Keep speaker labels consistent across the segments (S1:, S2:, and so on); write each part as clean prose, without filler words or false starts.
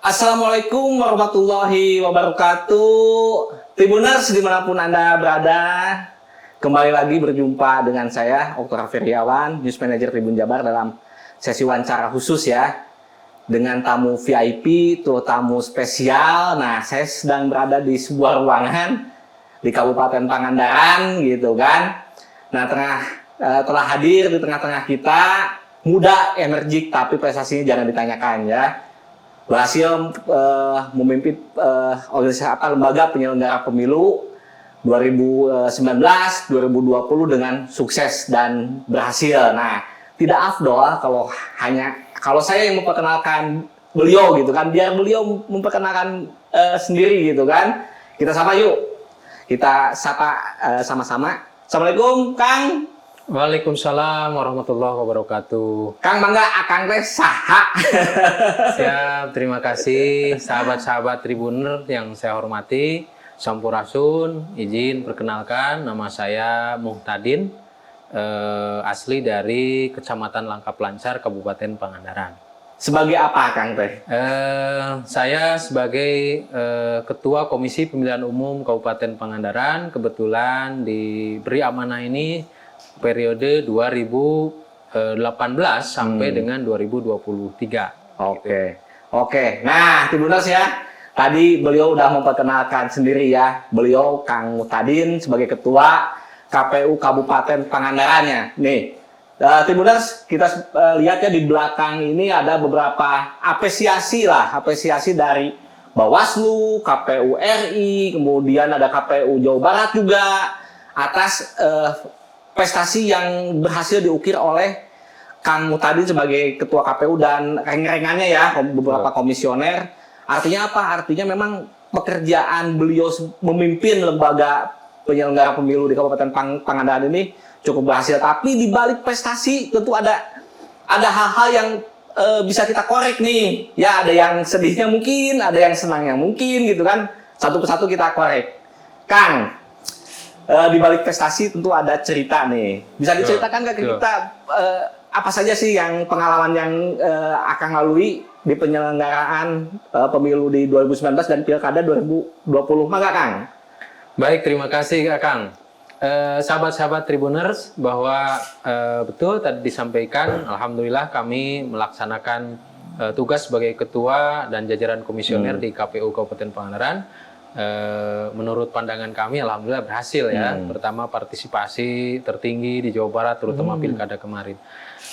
S1: Assalamualaikum warahmatullahi wabarakatuh. Tribuners dimanapun Anda berada, kembali lagi berjumpa dengan saya, Oktor Feriawan, News Manager Tribun Jabar dalam sesi wawancara khusus ya. Dengan tamu VIP, tamu spesial. Nah, saya sedang berada di sebuah ruangan di Kabupaten Pangandaran gitu kan. Nah, telah hadir di tengah-tengah kita, muda, energik, tapi prestasinya jangan ditanyakan ya. Berhasil memimpin organisasi lembaga penyelenggara pemilu 2019, 2020 dengan sukses dan berhasil. Nah, tidak afdol kalau saya yang memperkenalkan beliau gitu kan, biar beliau memperkenalkan sendiri gitu kan. Kita sapa yuk. Kita sapa sama-sama. Assalamualaikum, Kang.
S2: Waalaikumsalam warahmatullahi wabarakatuh.
S1: Kang Mangga, Akang teh saha.
S2: Siap, terima kasih sahabat-sahabat Tribuner yang saya hormati. Sampurasun, izin perkenalkan, nama saya Muhtadin, asli dari Kecamatan Langkap Lancar, Kabupaten Pangandaran.
S1: Sebagai apa, Kang teh?
S2: Saya sebagai Ketua Komisi Pemilihan Umum Kabupaten Pangandaran, kebetulan diberi amanah ini periode 2018 sampai dengan 2023.
S1: Oke. Nah, Tribuners ya, tadi beliau udah memperkenalkan sendiri ya. Beliau Kang Muhtadin sebagai Ketua KPU Kabupaten Pangandarannya. Nih, Tribuners, kita lihat ya di belakang ini ada beberapa apresiasi dari Bawaslu, KPU RI, kemudian ada KPU Jawa Barat juga atas prestasi yang berhasil diukir oleh Kang Muhtadin sebagai Ketua KPU dan reng-rengannya ya, beberapa komisioner. Artinya apa? Artinya memang pekerjaan beliau memimpin lembaga penyelenggara pemilu di Kabupaten Pangandaran ini cukup berhasil. Tapi di balik prestasi tentu ada hal-hal yang bisa kita korek nih. Ya, ada yang sedihnya mungkin, ada yang senangnya mungkin gitu kan. Satu persatu kita korek. Kang, di balik prestasi tentu ada cerita nih. Bisa diceritakan ke kita apa saja sih yang pengalaman yang akan lalui di penyelenggaraan pemilu di 2019 dan Pilkada 2020, maka Kang?
S2: Baik, terima kasih Kang. Sahabat-sahabat Tribuners, bahwa betul tadi disampaikan, alhamdulillah kami melaksanakan tugas sebagai ketua dan jajaran komisioner di KPU Kabupaten Pangandaran. Menurut pandangan kami alhamdulillah berhasil ya. Pertama, partisipasi tertinggi di Jawa Barat terutama Pilkada kemarin.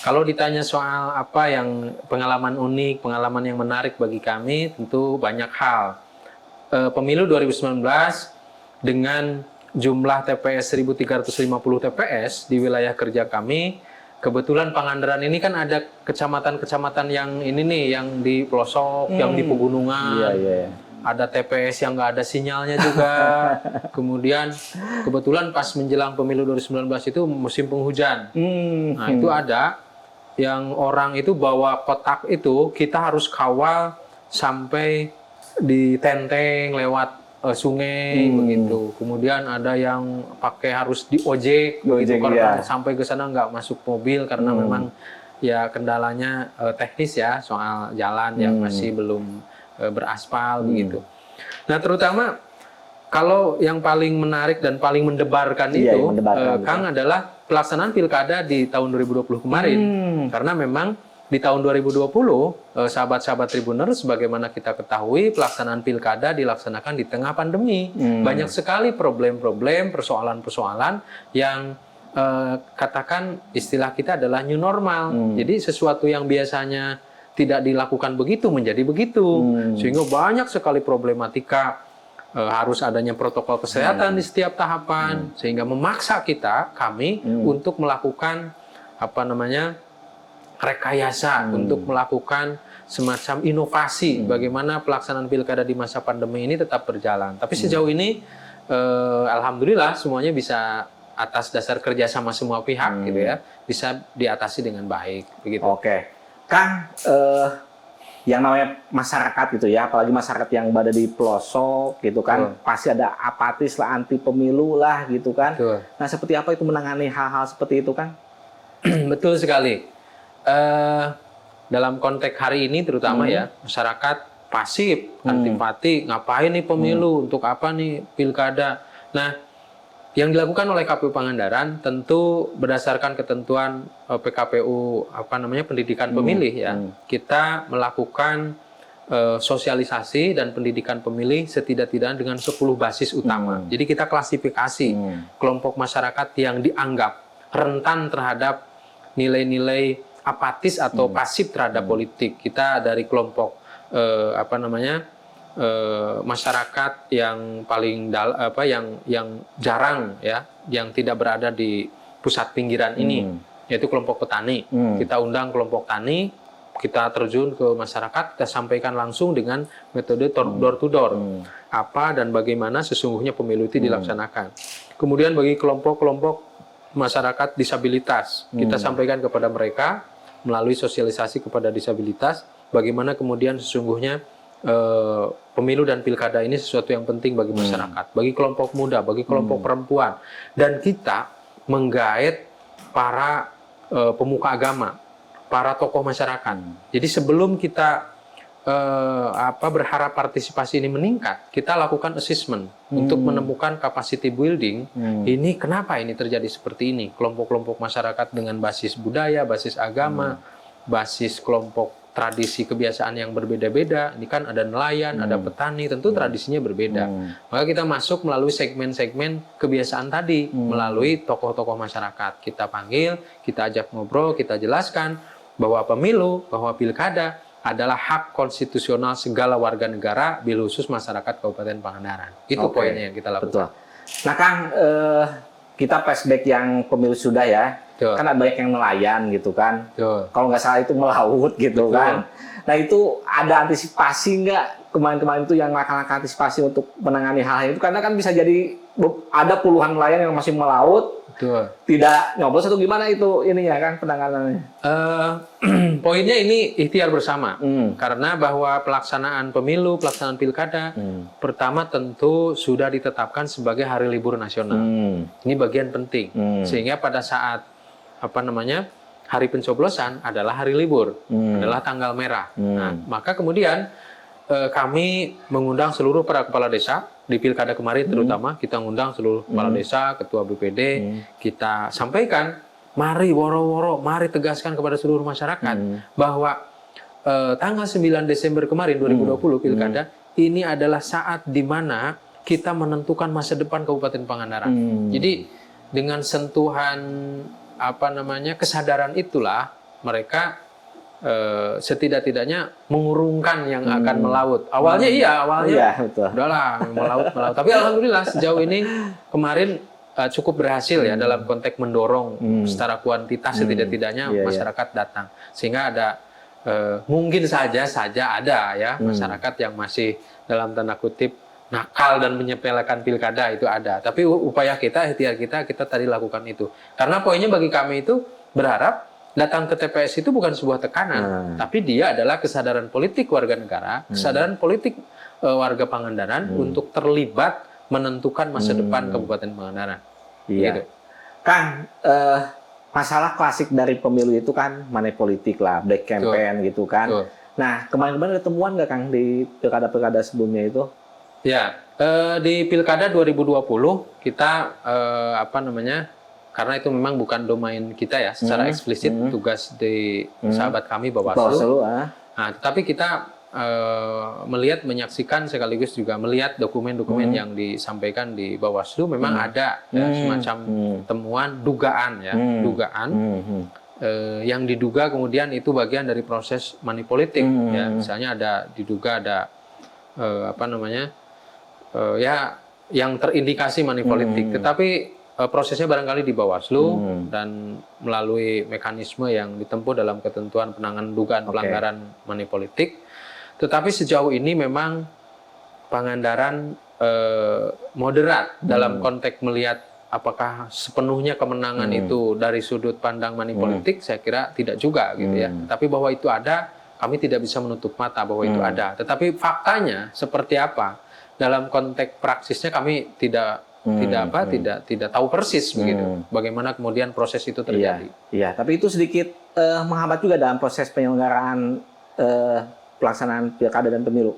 S2: Kalau ditanya soal apa yang pengalaman unik, pengalaman yang menarik bagi kami, tentu banyak hal. Pemilu 2019 dengan jumlah TPS 1.350 TPS di wilayah kerja kami, kebetulan Pangandaran ini kan ada kecamatan-kecamatan yang ini nih, yang di pelosok, yang di pegunungan. Iya. Ada TPS yang nggak ada sinyalnya juga. Kemudian kebetulan pas menjelang pemilu 2019 itu musim penghujan. Nah, itu ada yang orang itu bawa kotak itu, kita harus kawal sampai di Tenteng lewat sungai begitu. Kemudian ada yang pakai harus di ojek begitu, karena sampai ke sana nggak masuk mobil karena memang ya kendalanya teknis ya, soal jalan yang masih belum beraspal begitu. Nah, terutama kalau yang paling menarik dan paling mendebarkan Kang, adalah pelaksanaan pilkada di tahun 2020 kemarin. Karena memang di tahun 2020 sahabat-sahabat Tribuner, sebagaimana kita ketahui, pelaksanaan pilkada dilaksanakan di tengah pandemi. Banyak sekali problem-problem, persoalan-persoalan yang katakan istilah kita adalah new normal. Jadi sesuatu yang biasanya tidak dilakukan begitu menjadi begitu, sehingga banyak sekali problematika, harus adanya protokol kesehatan di setiap tahapan, sehingga memaksa kami untuk melakukan rekayasa, untuk melakukan semacam inovasi bagaimana pelaksanaan pilkada di masa pandemi ini tetap berjalan. Tapi sejauh ini alhamdulillah semuanya bisa atas dasar kerjasama semua pihak gitu ya, bisa diatasi dengan baik begitu.
S1: Oke. Kang, yang namanya masyarakat gitu ya, apalagi masyarakat yang berada di pelosok gitu kan, pasti ada apatis lah, anti pemilu lah gitu kan. Nah, seperti apa itu menangani hal-hal seperti itu, Kang?
S2: Betul sekali. Dalam konteks hari ini terutama ya, masyarakat pasif, antipati, ngapain nih pemilu, untuk apa nih pilkada. Nah, yang dilakukan oleh KPU Pangandaran tentu berdasarkan ketentuan PKPU pendidikan pemilih ya. Kita melakukan sosialisasi dan pendidikan pemilih setidak-tidaknya dengan 10 basis utama. Jadi kita klasifikasi kelompok masyarakat yang dianggap rentan terhadap nilai-nilai apatis atau pasif terhadap politik. Kita dari kelompok masyarakat yang paling yang jarang ya, yang tidak berada di pusat pinggiran ini, yaitu kelompok petani. Kita undang kelompok tani, kita terjun ke masyarakat, kita sampaikan langsung dengan metode door to door. Apa dan bagaimana sesungguhnya pemilu itu dilaksanakan. Kemudian bagi kelompok-kelompok masyarakat disabilitas, kita sampaikan kepada mereka melalui sosialisasi kepada disabilitas, bagaimana kemudian sesungguhnya pemilu dan pilkada ini sesuatu yang penting bagi masyarakat, bagi kelompok muda, bagi kelompok perempuan, dan kita menggait para pemuka agama, para tokoh masyarakat. Jadi sebelum kita berharap partisipasi ini meningkat, kita lakukan assessment untuk menemukan capacity building. Ini kenapa ini terjadi seperti ini? Kelompok-kelompok masyarakat dengan basis budaya, basis agama, basis kelompok tradisi kebiasaan yang berbeda-beda. Ini kan ada nelayan, ada petani, tentu tradisinya berbeda. Maka kita masuk melalui segmen-segmen kebiasaan tadi, melalui tokoh-tokoh masyarakat. Kita panggil, kita ajak ngobrol, kita jelaskan bahwa pemilu, bahwa pilkada adalah hak konstitusional segala warga negara, bil khusus masyarakat Kabupaten Pangandaran. Itu poinnya yang kita lakukan.
S1: Betul. Nah Kang, kita flashback yang pemilu sudah ya. Betul. Kan ada banyak yang nelayan gitu kan. Betul. Kalau nggak salah itu melaut gitu. Betul. Kan. Nah itu ada antisipasi nggak kemarin-kemarin itu yang langkah-langkah antisipasi untuk menangani hal itu? Karena kan bisa jadi ada puluhan nelayan yang masih melaut. Betul. Tidak nyoblos atau gimana itu ininya kan penanganannya?
S2: Poinnya ini ikhtiar bersama. Karena bahwa pelaksanaan pemilu, pelaksanaan pilkada, pertama tentu sudah ditetapkan sebagai hari libur nasional. Ini bagian penting. Sehingga pada saat hari pencoblosan adalah hari libur, adalah tanggal merah. Nah, maka kemudian kami mengundang seluruh para kepala desa di pilkada kemarin, terutama kita mengundang seluruh kepala desa, ketua BPD, kita sampaikan, mari woro-woro, mari tegaskan kepada seluruh masyarakat bahwa tanggal 9 Desember kemarin 2020 pilkada ini adalah saat di mana kita menentukan masa depan Kabupaten Pangandaran. Jadi dengan sentuhan kesadaran itulah mereka setidak-tidaknya mengurungkan yang akan melaut. Awalnya udahlah melaut. Tapi alhamdulillah sejauh ini kemarin cukup berhasil ya dalam konteks mendorong secara kuantitas setidak-tidaknya masyarakat datang. Sehingga ada mungkin saja ada ya masyarakat yang masih dalam tanda kutip nakal dan menyepelekan pilkada, itu ada. Tapi upaya kita, ikhtiar kita tadi lakukan itu. Karena poinnya bagi kami itu berharap datang ke TPS itu bukan sebuah tekanan, tapi dia adalah kesadaran politik warga negara, kesadaran politik warga Pangandaran untuk terlibat menentukan masa depan Kabupaten Pangandaran.
S1: Iya.
S2: Gitu.
S1: Kang, masalah klasik dari pemilu itu kan money politik lah, black campaign gitu kan. Nah, kemarin-kemarin ada temuan nggak Kang di pilkada-pilkada sebelumnya itu?
S2: Ya, di pilkada 2020 kita karena itu memang bukan domain kita ya secara eksplisit, tugas di sahabat kami Bawaslu. Nah, tetapi kita menyaksikan sekaligus juga melihat dokumen-dokumen yang disampaikan di Bawaslu, memang ada ya, semacam temuan dugaan yang diduga kemudian itu bagian dari proses money politik ya, misalnya diduga ada yang terindikasi money politik, tetapi prosesnya barangkali di Bawaslu dan melalui mekanisme yang ditempuh dalam ketentuan penanganan dugaan pelanggaran money politik. Tetapi sejauh ini memang Pangandaran moderat dalam konteks melihat apakah sepenuhnya kemenangan itu dari sudut pandang money politik, saya kira tidak juga gitu ya. Tapi bahwa itu ada, kami tidak bisa menutup mata bahwa itu ada. Tetapi faktanya seperti apa dalam konteks praksisnya kami tidak tahu persis begitu. Bagaimana kemudian proses itu terjadi?
S1: Iya, tapi itu sedikit menghambat juga dalam proses penyelenggaraan pelaksanaan pilkada dan pemilu?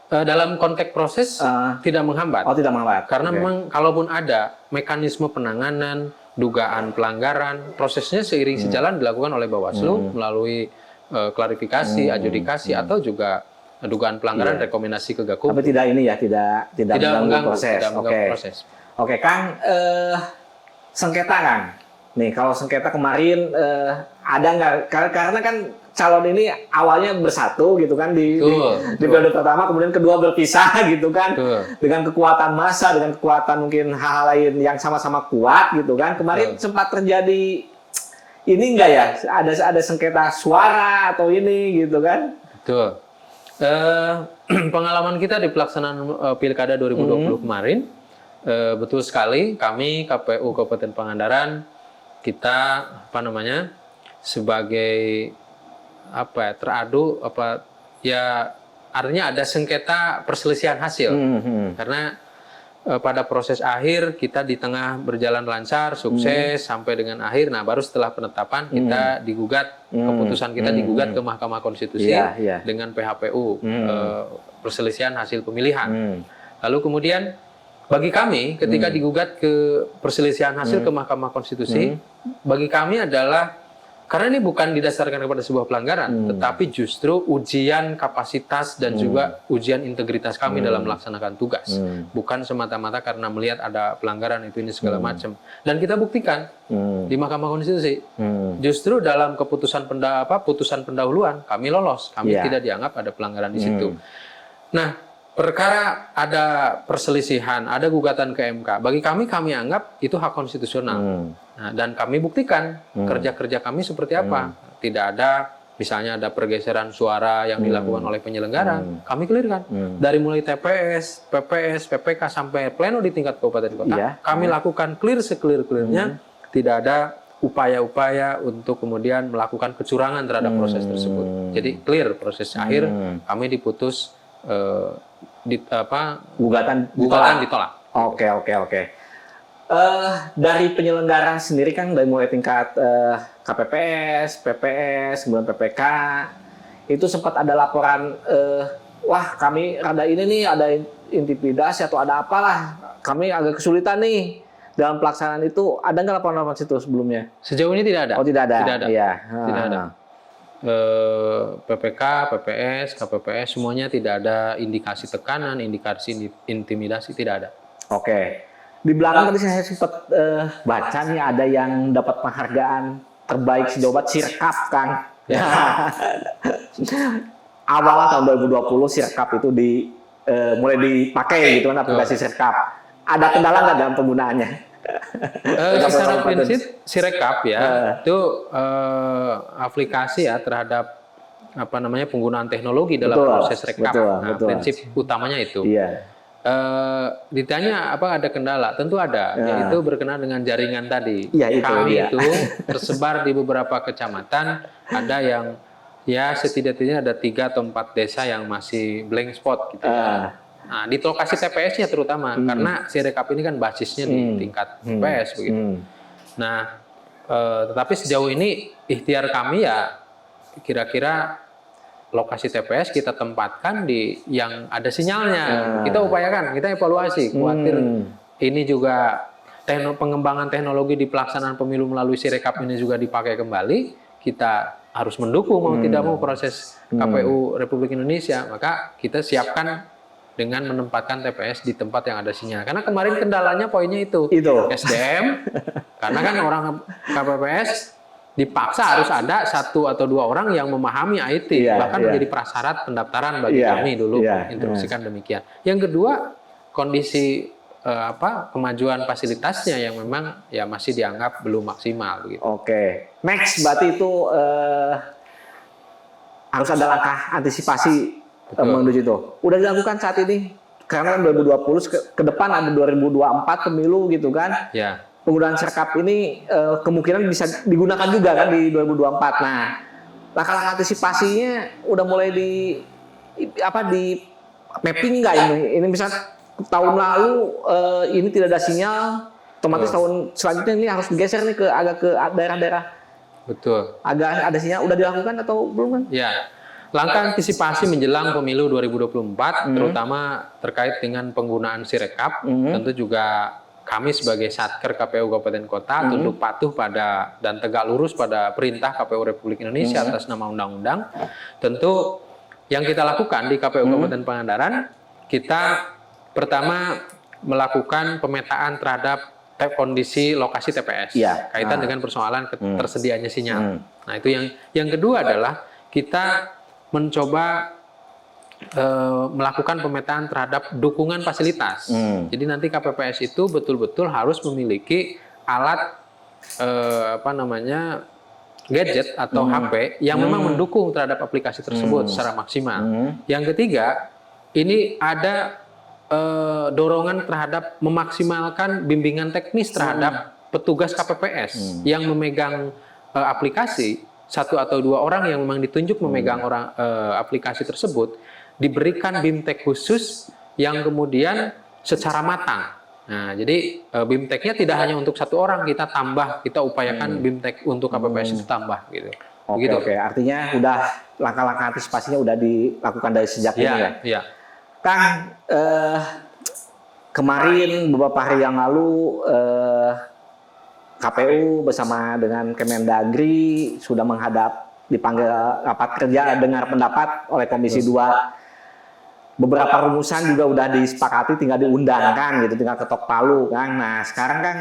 S2: Dalam konteks proses tidak menghambat.
S1: Oh, tidak menghambat.
S2: Karena
S1: Oke.
S2: memang kalaupun ada mekanisme penanganan, dugaan pelanggaran, prosesnya seiring sejalan dilakukan oleh Bawaslu melalui klarifikasi, adjudikasi, atau juga dugaan pelanggaran rekomendasi ke Gakumdu.
S1: Tapi tidak ini ya, tidak mengganggu proses.
S2: Tidak mengganggu proses.
S1: Oke, Kang, sengketa Kang. Nih, kalau sengketa kemarin ada nggak? Karena kan calon ini awalnya bersatu gitu kan di periode pertama, kemudian kedua berpisah gitu kan. Dengan kekuatan massa, dengan kekuatan mungkin hal-hal lain yang sama-sama kuat gitu kan. Kemarin sempat terjadi ini enggak ya? Ada sengketa suara atau ini gitu kan?
S2: Betul. Pengalaman kita di pelaksanaan Pilkada 2020 kemarin, betul sekali, kami KPU Kabupaten Pangandaran, kita sebagai teradu artinya ada sengketa perselisihan hasil. Karena pada proses akhir kita di tengah berjalan lancar, sukses sampai dengan akhir. Nah, baru setelah penetapan kita digugat, keputusan kita digugat ke Mahkamah Konstitusi dengan PHPU, perselisihan hasil pemilihan. Lalu kemudian bagi kami ketika digugat ke perselisihan hasil ke Mahkamah Konstitusi, bagi kami adalah karena ini bukan didasarkan kepada sebuah pelanggaran, tetapi justru ujian kapasitas dan juga ujian integritas kami dalam melaksanakan tugas. Bukan semata-mata karena melihat ada pelanggaran itu ini segala macam. Dan kita buktikan di Mahkamah Konstitusi, justru dalam keputusan putusan pendahuluan kami lolos, kami tidak dianggap ada pelanggaran di situ. Nah, perkara ada perselisihan, ada gugatan ke MK, bagi kami anggap itu hak konstitusional. Nah, dan kami buktikan kerja-kerja kami seperti apa. Tidak ada, misalnya ada pergeseran suara yang dilakukan oleh penyelenggara, kami clearkan. Dari mulai TPS, PPS, PPK sampai pleno di tingkat kabupaten kota, kami lakukan clear seclear-clearnya. Tidak ada upaya-upaya untuk kemudian melakukan kecurangan terhadap proses tersebut. Jadi clear proses akhir, kami diputus gugatan ditolak.
S1: Oke. Dari penyelenggara sendiri kan dari mulai tingkat KPPS, PPS, kemudian PPK, itu sempat ada laporan, wah kami rada ini nih, ada intimidasi atau ada apalah, kami agak kesulitan nih dalam pelaksanaan itu. Ada nggak laporan situ sebelumnya?
S2: Sejauh ini tidak ada.
S1: Oh, tidak ada.
S2: Tidak ada.
S1: Iya.
S2: Tidak ada. PPK, PPS, KPPS semuanya tidak ada indikasi tekanan, indikasi intimidasi, tidak ada.
S1: Oke. Di belakang tadi saya sempat baca nih ada yang dapat penghargaan terbaik sejauh Jawa Barat, Sirkap, Kang. Ya. Awal tahun 2020 Sirkap itu mulai dipakai gitu kan aplikasi Sirkap. Ada kendala nggak dalam penggunaannya?
S2: Secara prinsip Sirekap itu aplikasi terhadap penggunaan teknologi dalam proses rekap. Prinsip utamanya itu.
S1: Iya.
S2: Ditanya apa ada kendala? Tentu ada, yaitu berkenaan dengan jaringan tadi.
S1: Ya,
S2: kami itu tersebar di beberapa kecamatan, ada yang setidaknya ada 3 atau 4 desa yang masih blank spot gitu. Nah, di lokasi TPS-nya terutama, karena Sirekap ini kan basisnya di tingkat TPS begitu. Nah, tetapi sejauh ini ikhtiar kami kira-kira lokasi TPS kita tempatkan di yang ada sinyalnya. Kita upayakan, kita evaluasi. Khawatir ini juga pengembangan teknologi di pelaksanaan pemilu melalui Sirekap ini juga dipakai kembali. Kita harus mendukung mau tidak mau proses KPU Republik Indonesia. Maka kita siapkan dengan menempatkan TPS di tempat yang ada sinyal. Karena kemarin kendalanya poinnya itu. SDM. Karena kan orang KPPS dipaksa harus ada 1 atau 2 orang yang memahami IT. Bahkan menjadi prasyarat pendaftaran bagi kami dulu. Instruksikan demikian. Yang kedua, kondisi kemajuan fasilitasnya yang memang masih dianggap belum maksimal. Begitu.
S1: Oke. Next, berarti itu harus ada langkah antisipasi menuju itu. Udah dilakukan saat ini. Karena 2020 ke depan ada 2024 pemilu gitu kan.
S2: Ya.
S1: Penggunaan Sirkap ini kemungkinan bisa digunakan juga kan di 2024. Nah, langkah antisipasinya udah mulai di mapping nggak ini? Ini misalnya tahun lalu ini tidak ada sinyal, otomatis tahun selanjutnya ini harus digeser nih agak ke daerah-daerah.
S2: Betul.
S1: Agak ada sinyal, udah dilakukan atau belum kan?
S2: Ya. Langkah antisipasi menjelang pemilu 2024, terutama terkait dengan penggunaan Sirekap, tentu juga kami sebagai Satker KPU Kabupaten Kota tunduk patuh pada dan tegak lurus pada perintah KPU Republik Indonesia atas nama undang-undang. Tentu yang kita lakukan di KPU Kabupaten Pangandaran, kita pertama melakukan pemetaan terhadap kondisi lokasi TPS kaitan dengan persoalan tersedianya sinyal. Nah, itu yang kedua adalah kita mencoba melakukan pemetaan terhadap dukungan fasilitas. Jadi nanti KPPS itu betul-betul harus memiliki alat gadget atau HP yang memang mendukung terhadap aplikasi tersebut secara maksimal. Yang ketiga, ini ada dorongan terhadap memaksimalkan bimbingan teknis terhadap petugas KPPS yang memegang aplikasi, satu atau dua orang yang memang ditunjuk memegang aplikasi tersebut, diberikan BIMTEK khusus yang kemudian secara matang. Nah, jadi BIMTEK-nya tidak hanya untuk satu orang, kita upayakan BIMTEK untuk KPPS itu tambah gitu.
S1: Oke. Artinya udah langkah-langkah antisipasinya udah dilakukan dari sejak ini ya.
S2: Iya.
S1: Kang, kemarin beberapa hari yang lalu KPU bersama dengan Kemendagri sudah dipanggil rapat kerja dengar pendapat oleh Komisi 2. Beberapa rumusan juga udah disepakati, tinggal diundangkan gitu, tinggal ketok palu, Kang. Nah, sekarang kan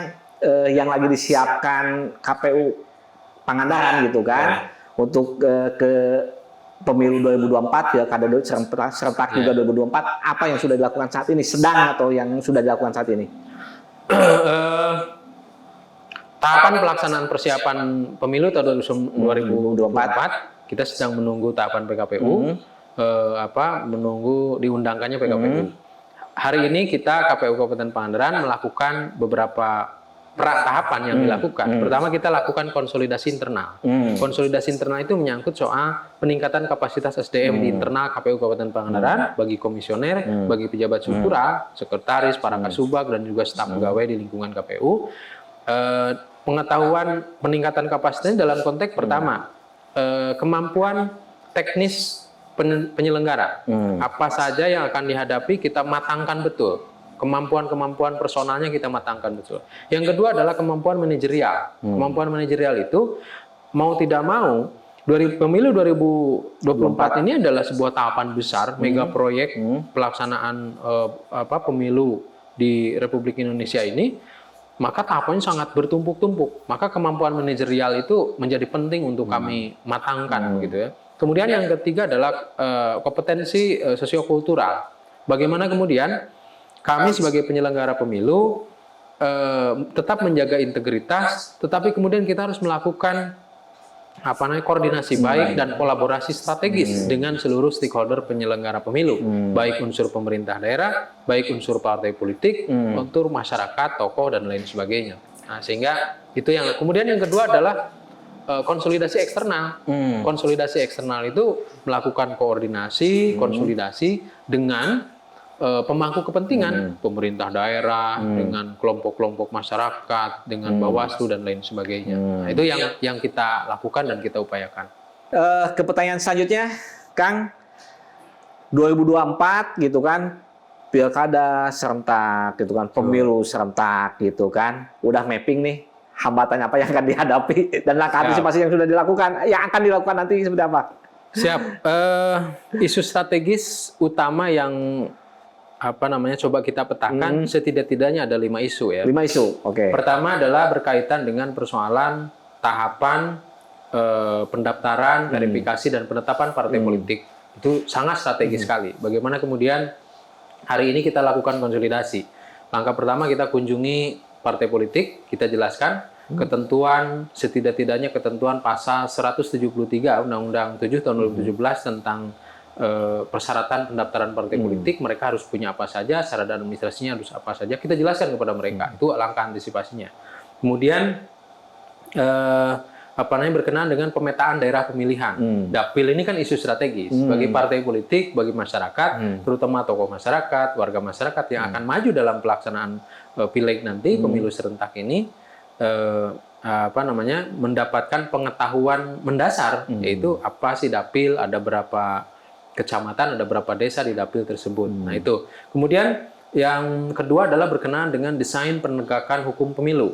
S1: yang lagi disiapkan KPU Pangandaran gitu kan, untuk ke pemilu 2024 ya, kada serentak juga 2024. Apa yang sudah dilakukan saat ini, sedang atau yang sudah dilakukan saat ini?
S2: Tahapan pelaksanaan persiapan pemilu tahun 2024, kita sedang menunggu tahapan PKPU. Menunggu diundangkannya PKPU. Hari ini kita KPU Kabupaten Pangandaran melakukan beberapa tahapan yang dilakukan. Pertama, kita lakukan konsolidasi internal. Konsolidasi internal itu menyangkut soal peningkatan kapasitas SDM di internal KPU Kabupaten Pangandaran bagi komisioner, bagi pejabat struktural, sekretaris, para kasubag, dan juga staf pegawai di lingkungan KPU. Pengetahuan peningkatan kapasitasnya dalam konteks pertama, kemampuan teknis penyelenggara. Apa saja yang akan dihadapi kita matangkan betul. Kemampuan-kemampuan personalnya kita matangkan betul. Yang kedua adalah kemampuan manajerial. Kemampuan manajerial itu mau tidak mau pemilu 2024 ini adalah sebuah tahapan besar, mega proyek pelaksanaan pemilu di Republik Indonesia ini. Maka tahapannya sangat bertumpuk-tumpuk. Maka kemampuan manajerial itu menjadi penting untuk kami matangkan gitu ya. Kemudian yang ketiga adalah kompetensi sosiokultural. Bagaimana kemudian kami sebagai penyelenggara pemilu tetap menjaga integritas, tetapi kemudian kita harus melakukan koordinasi baik dan kolaborasi strategis dengan seluruh stakeholder penyelenggara pemilu, baik unsur pemerintah daerah, baik unsur partai politik, unsur masyarakat, tokoh dan lain sebagainya. Nah, sehingga itu yang kemudian yang kedua adalah konsolidasi eksternal. Konsolidasi eksternal itu melakukan koordinasi, konsolidasi dengan pemangku kepentingan, pemerintah daerah, dengan kelompok-kelompok masyarakat, dengan Bawaslu dan lain sebagainya. Nah, itu yang kita lakukan dan kita upayakan.
S1: Ke pertanyaan selanjutnya, Kang, 2024 gitu kan, pilkada serentak gitu kan, pemilu serentak gitu kan, udah mapping nih hambatan apa yang akan dihadapi dan langkah antisipasi yang sudah dilakukan, yang akan dilakukan nanti seperti apa?
S2: Siap. Isu strategis utama yang coba kita petakan setidak-tidaknya ada 5 isu ya.
S1: 5 isu, oke.
S2: Pertama adalah berkaitan dengan persoalan tahapan pendaftaran, verifikasi dan penetapan partai politik. Itu sangat strategis sekali. Bagaimana kemudian hari ini kita lakukan konsolidasi. Langkah pertama kita kunjungi partai politik, kita jelaskan setidak-tidaknya ketentuan pasal 173 Undang-Undang 7 tahun 2017 tentang persyaratan pendaftaran partai politik. Mereka harus punya apa saja, syarat administrasinya harus apa saja, kita jelaskan kepada mereka. Itu langkah antisipasinya. Kemudian berkenaan dengan pemetaan daerah pemilihan. Dapil ini kan isu strategis bagi partai politik, bagi masyarakat, terutama tokoh masyarakat, warga masyarakat yang akan maju dalam pelaksanaan pileg nanti, pemilu serentak ini. mendapatkan pengetahuan mendasar, yaitu apa sih dapil, ada berapa kecamatan, ada berapa desa di dapil tersebut. Nah itu. Kemudian yang kedua adalah berkenaan dengan desain penegakan hukum pemilu.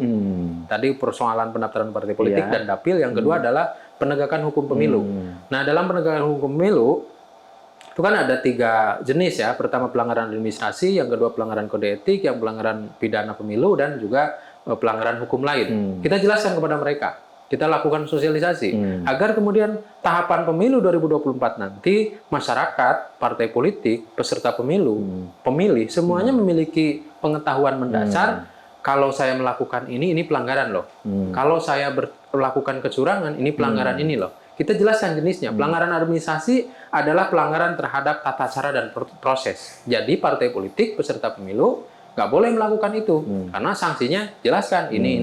S2: Tadi persoalan pendaftaran partai politik dan dapil. Yang kedua adalah penegakan hukum pemilu. Nah dalam penegakan hukum pemilu itu kan ada 3 jenis ya. Pertama pelanggaran administrasi, yang kedua pelanggaran kode etik, yang pelanggaran pidana pemilu, dan juga pelanggaran hukum lain. Kita jelaskan kepada mereka, kita lakukan sosialisasi agar kemudian tahapan pemilu 2024 nanti masyarakat, partai politik, peserta pemilu, pemilih semuanya memiliki pengetahuan mendasar. Kalau saya melakukan ini pelanggaran loh. Kalau saya melakukan kecurangan, ini pelanggaran ini loh. Kita jelaskan jenisnya. Pelanggaran administrasi adalah pelanggaran terhadap tata cara dan proses. Jadi partai politik, peserta pemilu nggak boleh melakukan itu karena sanksinya jelaskan ini.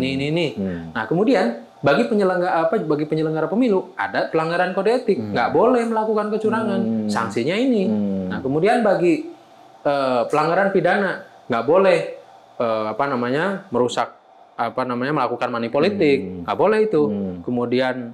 S2: Nah kemudian bagi penyelenggara pemilu ada pelanggaran kode etik, nggak boleh melakukan kecurangan, sanksinya ini. Nah kemudian bagi pelanggaran pidana nggak boleh merusak melakukan money politik, nggak boleh itu. Kemudian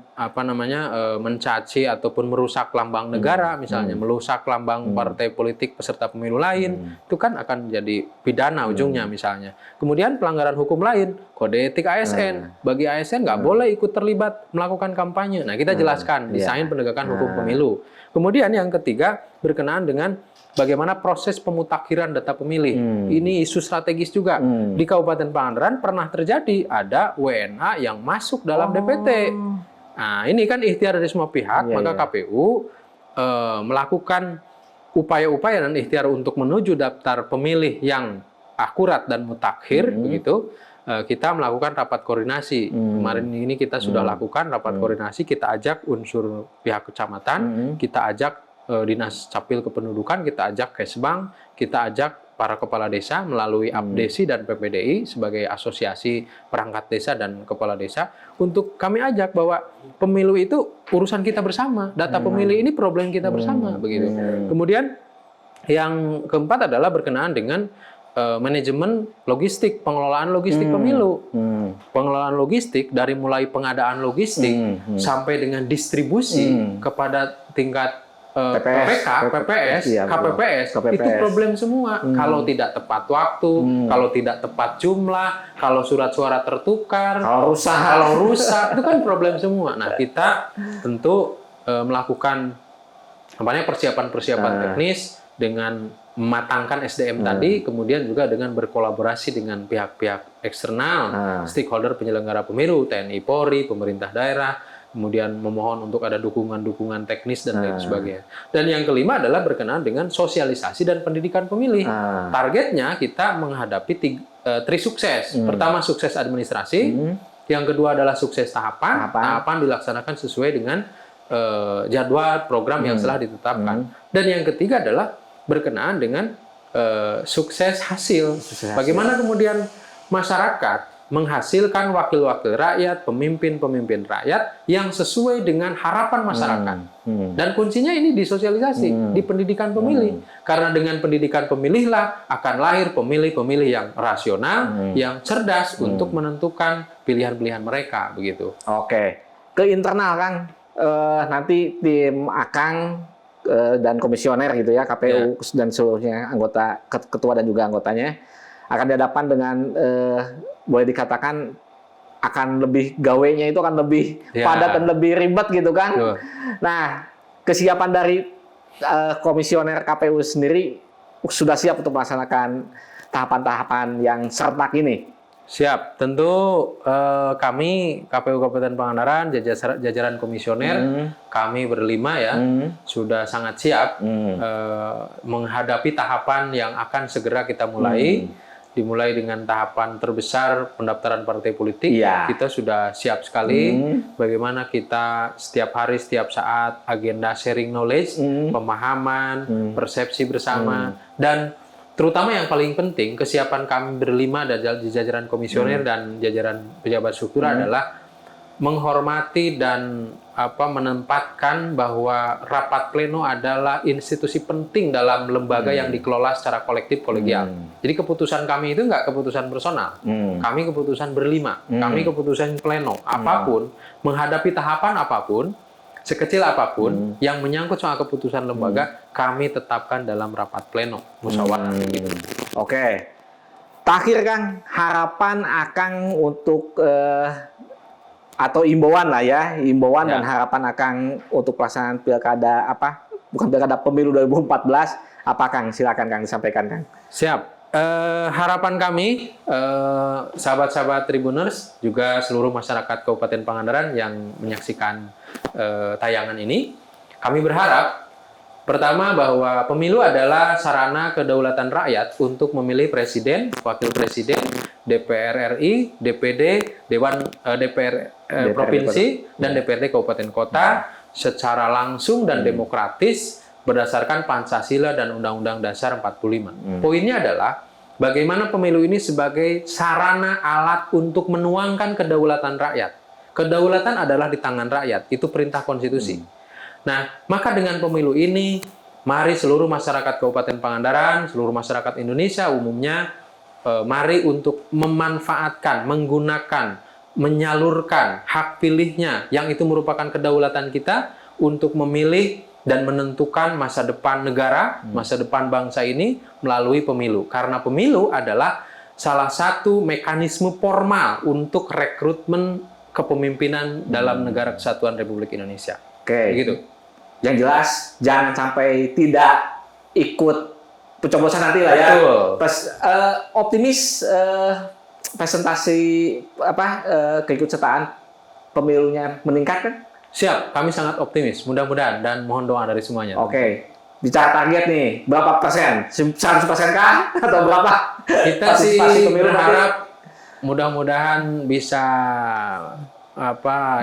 S2: mencaci ataupun merusak lambang negara, misalnya merusak lambang partai politik peserta pemilu lain, itu kan akan jadi pidana ujungnya misalnya. Kemudian pelanggaran hukum lain, kode etik ASN, bagi ASN nggak boleh ikut terlibat melakukan kampanye. Nah kita jelaskan desain penegakan hukum pemilu. Kemudian yang ketiga berkenaan dengan bagaimana proses pemutakhiran data pemilih. Ini isu strategis juga. Di Kabupaten Pangandaran pernah terjadi ada WNA yang masuk dalam DPT. Nah, ini kan ikhtiar dari semua pihak, maka KPU melakukan upaya-upaya dan ikhtiar untuk menuju daftar pemilih yang akurat dan mutakhir, begitu. Kita melakukan rapat koordinasi. Kemarin ini kita sudah lakukan rapat koordinasi, kita ajak unsur pihak kecamatan, kita ajak Dinas Capil Kependudukan, kita ajak Kesbang, kita ajak para kepala desa melalui APDESI dan PPDI sebagai asosiasi perangkat desa dan kepala desa untuk kami ajak bahwa pemilu itu urusan kita bersama, data pemilih ini problem kita bersama, begitu. Kemudian yang keempat adalah berkenaan dengan manajemen logistik, pengelolaan logistik pemilu. Pengelolaan logistik dari mulai pengadaan logistik sampai dengan distribusi kepada tingkat PPS, KPPS, itu problem semua. Kalau tidak tepat waktu, kalau tidak tepat jumlah, kalau surat suara tertukar, kalau rusak, itu kan problem semua. Nah, kita tentu melakukan persiapan-persiapan teknis dengan mematangkan SDM tadi, kemudian juga dengan berkolaborasi dengan pihak-pihak eksternal, stakeholder penyelenggara pemilu, TNI, Polri, pemerintah daerah, kemudian memohon untuk ada dukungan-dukungan teknis dan lain sebagainya. Dan yang kelima adalah berkenaan dengan sosialisasi dan pendidikan pemilih. Targetnya kita menghadapi tri sukses. Pertama sukses administrasi, yang kedua adalah sukses tahapan. Tahapan dilaksanakan sesuai dengan jadwal program yang telah ditetapkan. Dan yang ketiga adalah berkenaan dengan sukses hasil. Bagaimana kemudian masyarakat menghasilkan wakil-wakil rakyat, pemimpin-pemimpin rakyat yang sesuai dengan harapan masyarakat. Dan kuncinya ini disosialisasi, di pendidikan pemilih. Karena dengan pendidikan pemilihlah akan lahir pemilih-pemilih yang rasional, yang cerdas untuk menentukan pilihan-pilihan mereka, begitu.
S1: Oke. Ke internal, Kang. Nanti tim Akang dan komisioner gitu ya, KPU dan seluruhnya anggota, ketua dan juga anggotanya akan dihadapkan dengan boleh dikatakan akan lebih gawenya itu akan lebih padat dan lebih ribet gitu kan. Nah, kesiapan dari komisioner KPU sendiri sudah siap untuk melaksanakan tahapan-tahapan yang serentak ini.
S2: Siap, tentu kami KPU Kabupaten Pangandaran, jajaran komisioner, kami berlima ya, sudah sangat siap menghadapi tahapan yang akan segera kita mulai. Dimulai dengan tahapan terbesar pendaftaran partai politik, kita sudah siap sekali. Bagaimana kita setiap hari, setiap saat agenda sharing knowledge, pemahaman, persepsi bersama, dan terutama yang paling penting kesiapan kami berlima dan jajaran komisioner dan jajaran pejabat struktur adalah menghormati dan menempatkan bahwa rapat pleno adalah institusi penting dalam lembaga yang dikelola secara kolektif kolegial. Jadi keputusan kami itu nggak keputusan personal. Kami keputusan berlima. Kami keputusan pleno. Apapun, menghadapi tahapan apapun, sekecil apapun yang menyangkut soal keputusan lembaga, kami tetapkan dalam rapat pleno musyawarah. Gitu.
S1: Oke. Terakhir Kang, harapan Akang untuk atau imbauan lah ya, imbauan dan harapan Akang untuk pelaksanaan pilkada bukan pilkada, pemilu 2014 apa Kang? Silakan Kang disampaikan Kang.
S2: Siap. Harapan kami, sahabat-sahabat Tribuners, juga seluruh masyarakat Kabupaten Pangandaran yang menyaksikan tayangan ini, kami berharap pertama bahwa pemilu adalah sarana kedaulatan rakyat untuk memilih presiden, wakil presiden, DPR RI, DPD, DPR provinsi, dan DPRD kabupaten kota secara langsung dan demokratis berdasarkan Pancasila dan Undang-Undang Dasar 45. Poinnya adalah bagaimana pemilu ini sebagai sarana alat untuk menuangkan kedaulatan rakyat. Kedaulatan adalah di tangan rakyat, itu perintah konstitusi. Nah, maka dengan pemilu ini, mari seluruh masyarakat Kabupaten Pangandaran, seluruh masyarakat Indonesia umumnya, mari untuk memanfaatkan, menggunakan, menyalurkan hak pilihnya, yang itu merupakan kedaulatan kita untuk memilih dan menentukan masa depan negara, masa depan bangsa ini melalui pemilu. Karena pemilu adalah salah satu mekanisme formal untuk rekrutmen kepemimpinan dalam negara kesatuan Republik Indonesia.
S1: Oke.
S2: Begitu.
S1: Yang jelas jangan sampai tidak ikut pencoblosan nanti lah ya. Optimis presentasi keikutsertaan pemilunya meningkat kan?
S2: Siap, kami sangat optimis. Mudah-mudahan dan mohon doa dari semuanya.
S1: Oke. Bicara target nih, berapa persen? 100% kah? Atau berapa?
S2: Kita sih berharap mudah-mudahan bisa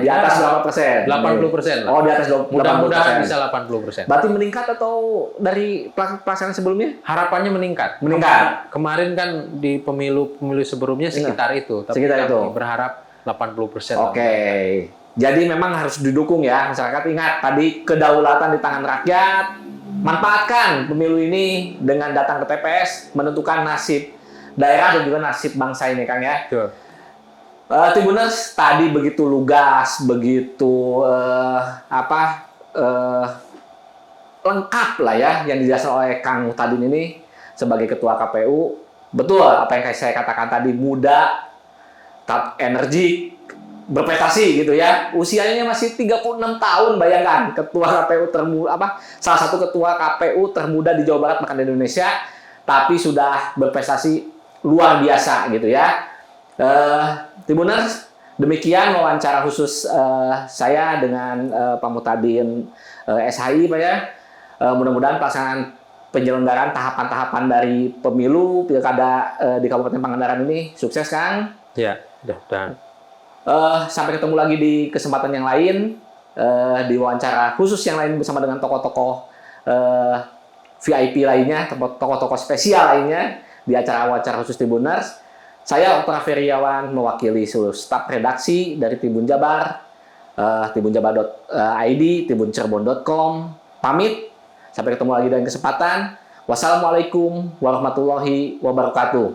S1: di atas berapa persen?
S2: 80% lah.
S1: Oh, di atas 80%.
S2: Mudah-mudahan bisa 80%.
S1: Berarti meningkat atau dari pelaksanaan sebelumnya?
S2: Harapannya meningkat.
S1: Meningkat.
S2: Kemarin kan di pemilu sebelumnya sekitar itu, tapi
S1: sekitar
S2: kami berharap 80%.
S1: Oke. Jadi memang harus didukung ya masyarakat. Ingat tadi kedaulatan di tangan rakyat. Manfaatkan pemilu ini dengan datang ke TPS, menentukan nasib daerah dan juga nasib bangsa ini, Kang ya.
S2: Betul.
S1: Tribuners tadi begitu lugas, begitu lengkap lah ya yang dijelaskan oleh Kang Muhtadin ini sebagai ketua KPU. Betul apa yang saya katakan tadi, muda, energi, berprestasi gitu ya. Usianya masih 36 tahun, bayangkan ketua KPU salah satu ketua KPU termuda di Jawa Barat bahkan di Indonesia, tapi sudah berprestasi luar biasa gitu ya. Tribuners, demikian wawancara khusus saya dengan Pak Muhtadin SHI Pak ya. Mudah-mudahan pelaksanaan penyelenggaraan tahapan-tahapan dari pemilu pilkada di Kabupaten Pangandaran ini sukses Kang.
S2: Ya, mudah-mudahan.
S1: Sampai ketemu lagi di kesempatan yang lain, di wawancara khusus yang lain bersama dengan tokoh-tokoh VIP lainnya, tokoh-tokoh spesial lainnya di acara wawancara khusus Tribuners. Saya Okta Feriawan mewakili seluruh staf redaksi dari Tribun Jabar, tribunjabar.id, tribuncerbon.com. Pamit, sampai ketemu lagi dalam kesempatan. Wassalamualaikum warahmatullahi wabarakatuh.